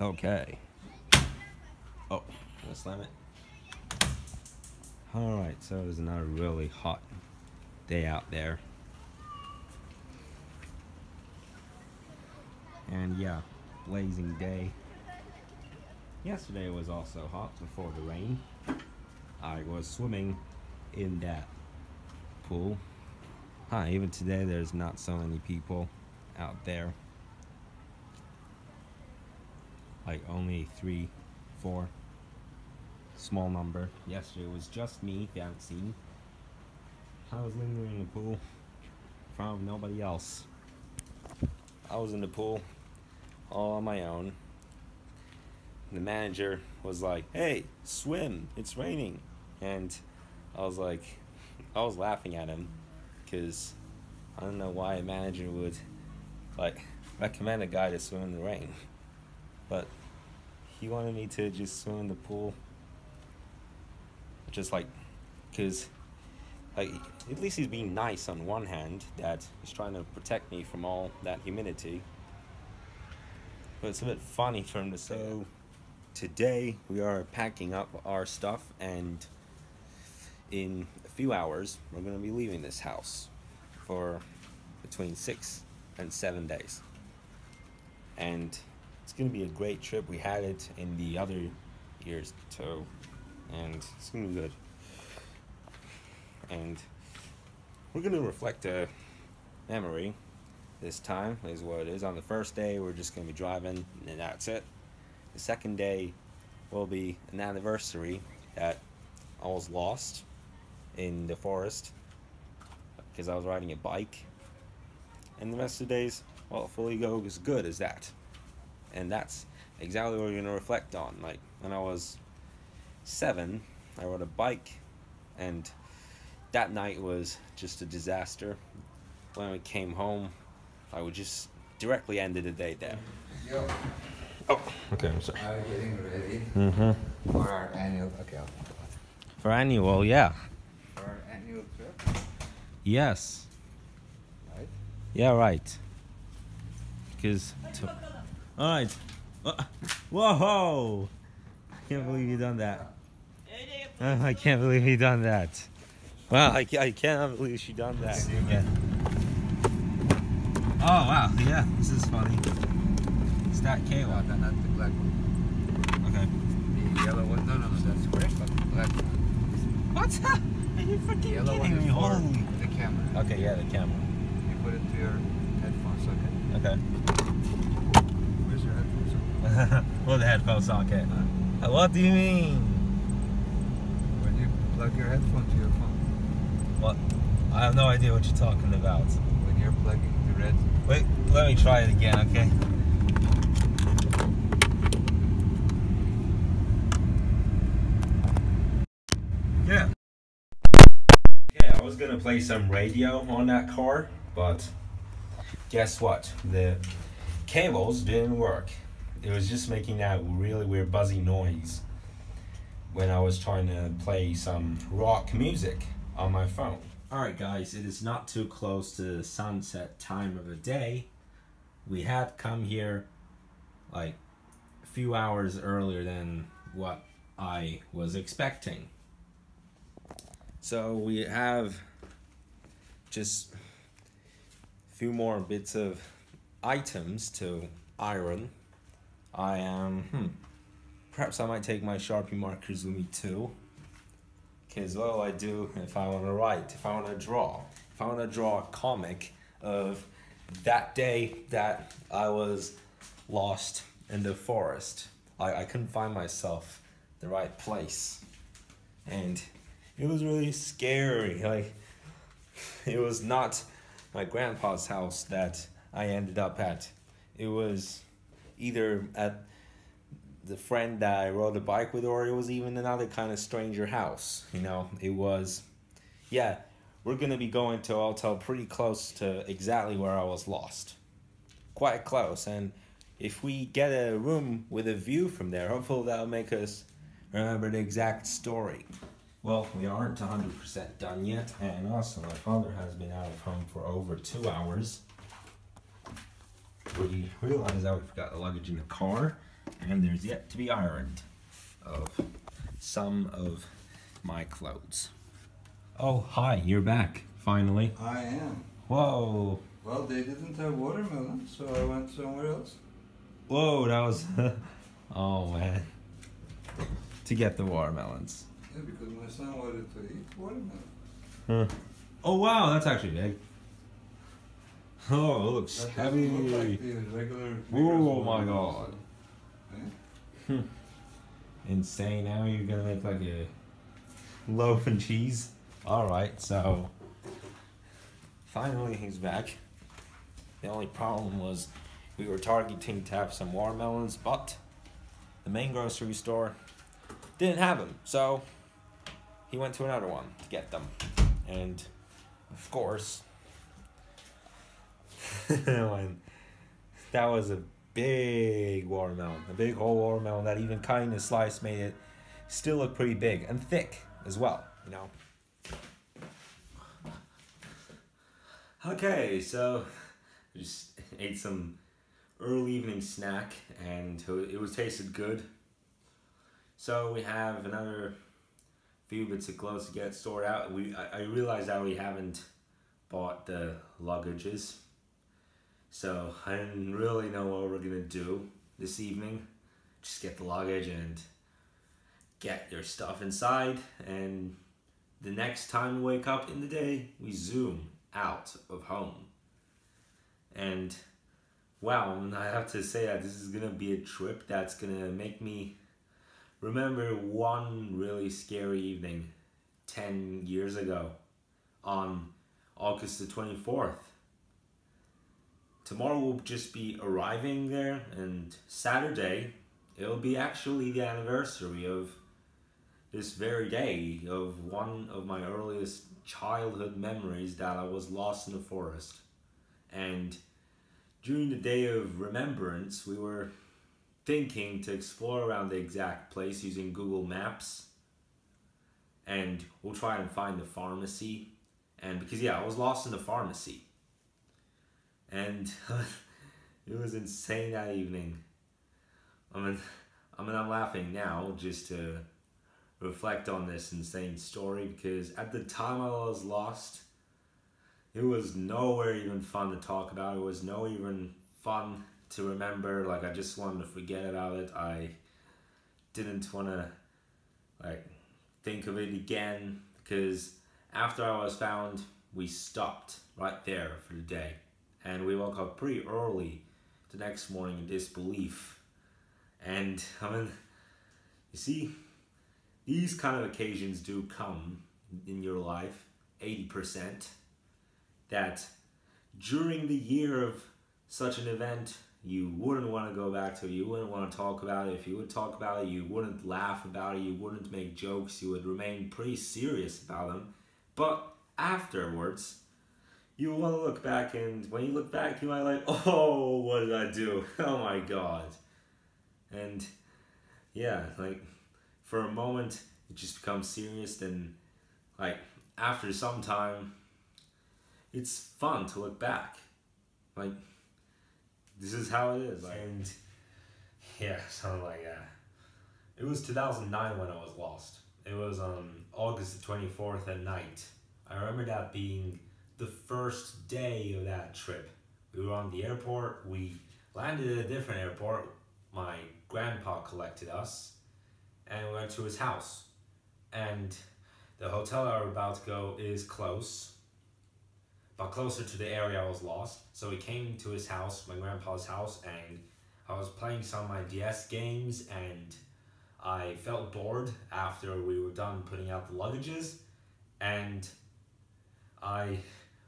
Okay. Oh, gonna slam it. Alright, so it's another really hot day out there. And yeah, blazing day. Yesterday was also hot before the rain. I was swimming in that pool. Even today there's not so many people out there. Like only 3, 4. Small number. Yesterday it was just me, if you haven't seen. I was lingering in the pool in front of nobody else. I was in the pool all on my own. The manager was like, "Hey, swim, it's raining." And I was laughing at him because I don't know why a manager would recommend a guy to swim in the rain. But he wanted me to just swim in the pool. Just because at least he's being nice on one hand, that he's trying to protect me from all that humidity. But it's a bit funny for him to say. So today we are packing up our stuff, and in a few hours we're going to be leaving this house for between 6 and 7 days. And it's going to be a great trip. We had it in the other years too, and it's going to be good. And we're going to reflect a memory this time, is what it is. On the first day, we're just going to be driving, and that's it. The second day will be an anniversary that I was lost in the forest because I was riding a bike. And the rest of the days, well, fully go as good as that. And that's exactly what we're going to reflect on. Like, when I was 7, I rode a bike, and that night was just a disaster. When we came home, I would just directly ended the day there. Yo. Oh, okay, I'm sorry. Are you getting ready For our annual? Okay. For annual, yeah. For our annual trip, Yes. right? Yeah, right. Because. All right. Whoa! I can't believe you done that. I can't believe you done that. Wow, I cannot believe she done that. Yeah. Oh wow, yeah, this is funny. It's that cable. No, not the black one. Okay. The yellow one. No, that's correct. But the black one. What? Are you freaking The yellow kidding one me? is for Holy. the camera. Okay, yeah, the camera. You put it to your headphone socket. Okay. Where's your headphone socket? Well, the headphone socket. What do you mean? When you plug your headphone to your phone. What? I have no idea what you're talking about. When you're plugging the red. Wait, let me try it again, okay? Yeah. Okay, I was gonna play some radio on that car, but guess what? The cables didn't work. It was just making that really weird buzzy noise when I was trying to play some rock music on my phone. Alright guys, it is not too close to the sunset time of the day. We had come here like a few hours earlier than what I was expecting. So we have just a few more bits of items to iron. Perhaps I might take my Sharpie markers with me too. Because what will I do if I want to write, if I want to draw? If I want to draw a comic of that day that I was lost in the forest. I couldn't find myself the right place. And it was really scary. Like, it was not my grandpa's house that I ended up at. It was either at the friend that I rode a bike with, or it was even another kind of stranger house. You know, it was, yeah, we're going to be going to a hotel pretty close to exactly where I was lost. Quite close. And if we get a room with a view from there, hopefully that'll make us remember the exact story. Well, we aren't 100% done yet, and also my father has been out of home for over 2 hours. We realized that we forgot the luggage in the car, And there's yet to be ironed of some of my clothes. Oh, hi, you're back, finally. I am. Whoa. Well, they didn't have watermelon, so I went somewhere else. Whoa, that was... oh, man. To get the watermelons. Yeah, because my son wanted to eat watermelon. Huh. Oh, wow, that's actually big. Oh, it looks That heavy. doesn't look like the regular... Oh, my God. Eh? Insane. Now you're gonna make like a loaf and cheese. Alright, so finally he's back. The only problem was we were targeting to have some watermelons, but the main grocery store didn't have them, so he went to another one to get them. And of course when that was a big watermelon, a big whole watermelon that even cutting the slice made it still look pretty big and thick as well, you know. Okay, so I just ate some early evening snack and it was tasted good. So we have another few bits of clothes to get stored out. I realized that we haven't bought the luggages. So I didn't really know what we're gonna do this evening. Just get the luggage and get your stuff inside, and the next time we wake up in the day, we zoom out of home. And wow, I have to say that this is gonna be a trip that's gonna make me remember one really scary evening 10 years ago on August the 24th. Tomorrow we'll just be arriving there, and Saturday it'll be actually the anniversary of this very day of one of my earliest childhood memories that I was lost in the forest. And during the day of Remembrance, we were thinking to explore around the exact place using Google Maps, and we'll try and find the pharmacy. And because I was lost in the pharmacy. And it was insane that evening. I'm laughing now just to reflect on this insane story, because at the time I was lost, it was nowhere even fun to talk about. It was no even fun to remember. Like, I just wanted to forget about it. I didn't want to think of it again, because after I was found, we stopped right there for the day. And we woke up pretty early the next morning in disbelief. And you see, these kind of occasions do come in your life, 80%, that during the year of such an event, you wouldn't want to go back to, you wouldn't want to talk about it. If you would talk about it, you wouldn't laugh about it, you wouldn't make jokes, you would remain pretty serious about them. But afterwards, you want to look back, and when you look back, you might like, oh, what did I do? Oh my God. And yeah, like for a moment, it just becomes serious. Then after some time, it's fun to look back. Like, this is how it is. And yeah, something like that. It was 2009 when I was lost. It was on August the 24th at night. I remember that being the first day of that trip. We were on the airport. We landed at a different airport. My grandpa collected us and we went to his house. And the hotel I were about to go is close, but closer to the area I was lost. So we came to his house, my grandpa's house, and I was playing some of my DS games, and I felt bored after we were done putting out the luggages, and I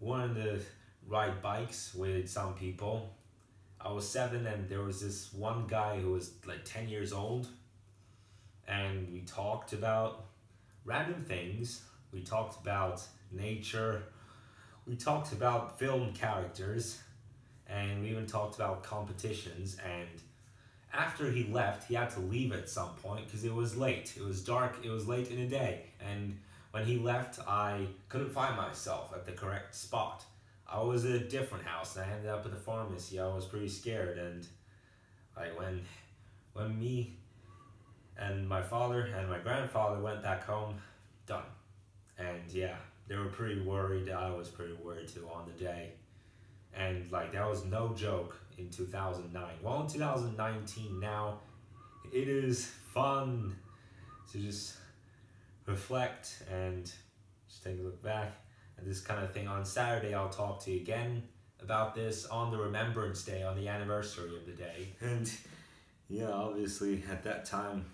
wanted to ride bikes with some people. I was 7 and there was this one guy who was like 10 years old, and we talked about random things. We talked about nature, we talked about film characters, and we even talked about competitions. And after he left, he had to leave at some point because it was late. It was dark, it was late in the day, and when he left, I couldn't find myself at the correct spot. I was at a different house and I ended up at the pharmacy. I was pretty scared, and when when me and my father and my grandfather went back home, done. And yeah, they were pretty worried. I was pretty worried too on the day. And like, that was no joke in 2009. Well, in 2019 now, it is fun to just reflect and just take a look back at this kind of thing. On Saturday, I'll talk to you again about this on the Remembrance Day, on the anniversary of the day. And yeah, obviously at that time,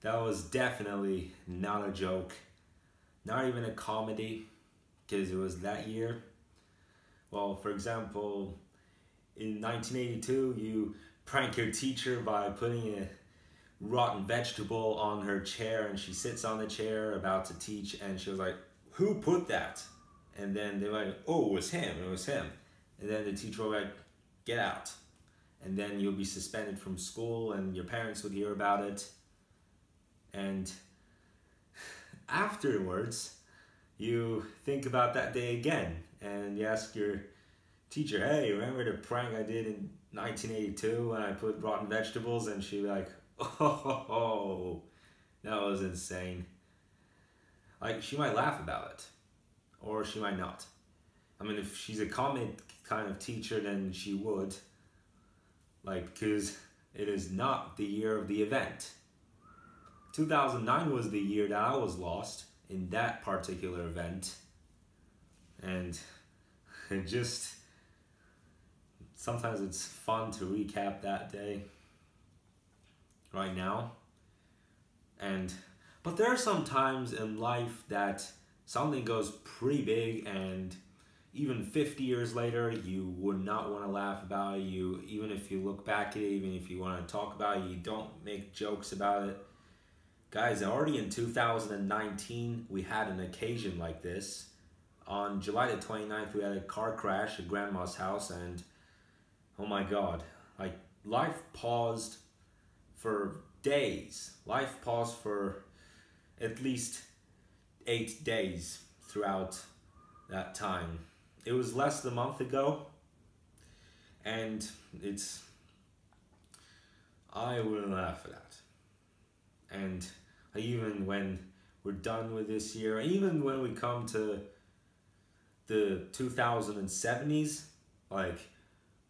that was definitely not a joke, not even a comedy, because it was that year. Well, for example, in 1982, you prank your teacher by putting a rotten vegetable on her chair, and she sits on the chair about to teach, and she was like, "Who put that?" And then they were like, "Oh, it was him, it was him." And then the teacher was like, "Get out." And then you'll be suspended from school, and your parents would hear about it. And afterwards, you think about that day again, and you ask your teacher, "Hey, remember the prank I did in 1982 when I put rotten vegetables?" And she'd be like, "Oh, that was insane." Like, she might laugh about it, or she might not. I mean, if she's a comic kind of teacher, then she would. Like, because it is not the year of the event. 2009 was the year that I was lost in that particular event. And it just, sometimes it's fun to recap that day right now. But there are some times in life that something goes pretty big, and even 50 years later, you would not want to laugh about it. Even if you look back at it, even if you want to talk about it, you don't make jokes about it. Guys, already in 2019, we had an occasion like this. On July the 29th, we had a car crash at Grandma's house, and oh my God, like, life paused for days. Life paused for at least 8 days throughout that time. It was less than a month ago, and I wouldn't laugh at that. And even when we're done with this year, even when we come to the 2070s, like,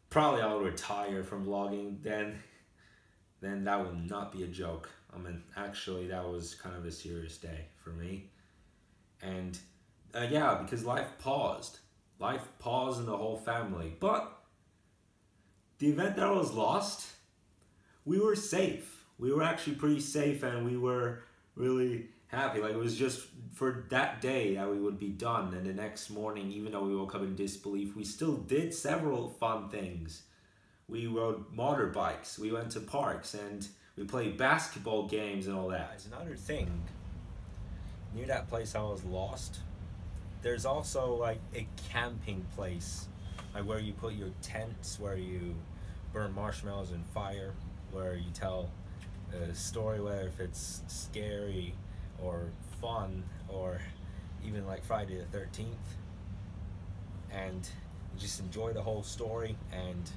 probably I'll retire from vlogging, then that would not be a joke. I mean, actually, that was kind of a serious day for me. And yeah, because life paused. Life paused in the whole family. But the event that was lost, we were safe. We were actually pretty safe, and we were really happy. Like, it was just for that day that we would be done. And the next morning, even though we woke up in disbelief, we still did several fun things. We rode motorbikes, we went to parks, and we played basketball games and all that. There's another thing. Near that place I was lost, there's also like a camping place, like where you put your tents, where you burn marshmallows and fire, where you tell a story, whether if it's scary or fun or even like Friday the 13th, and you just enjoy the whole story. And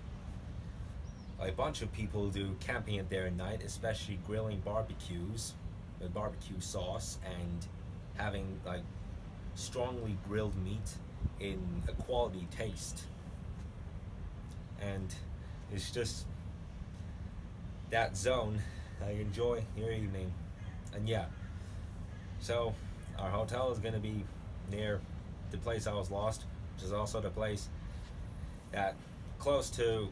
a bunch of people do camping at there at night, especially grilling barbecues with barbecue sauce and having like strongly grilled meat in a quality taste. And it's just that zone that you enjoy your evening. And yeah, so our hotel is going to be near the place I was lost, which is also the place that close to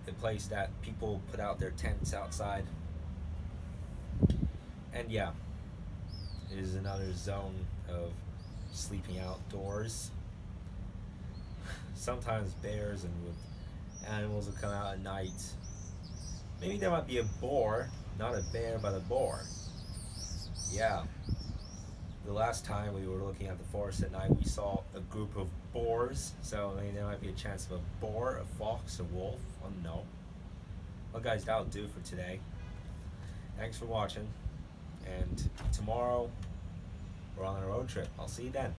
the place that people put out their tents outside. And yeah, it is another zone of sleeping outdoors. Sometimes bears and animals will come out at night. Maybe there might be a boar, not a bear, but a boar. Yeah. The last time we were looking at the forest at night, we saw a group of boars. So I mean, there might be a chance of a boar, a fox, a wolf. I don't know. Well, guys, that'll do for today. Thanks for watching. And tomorrow, we're on a road trip. I'll see you then.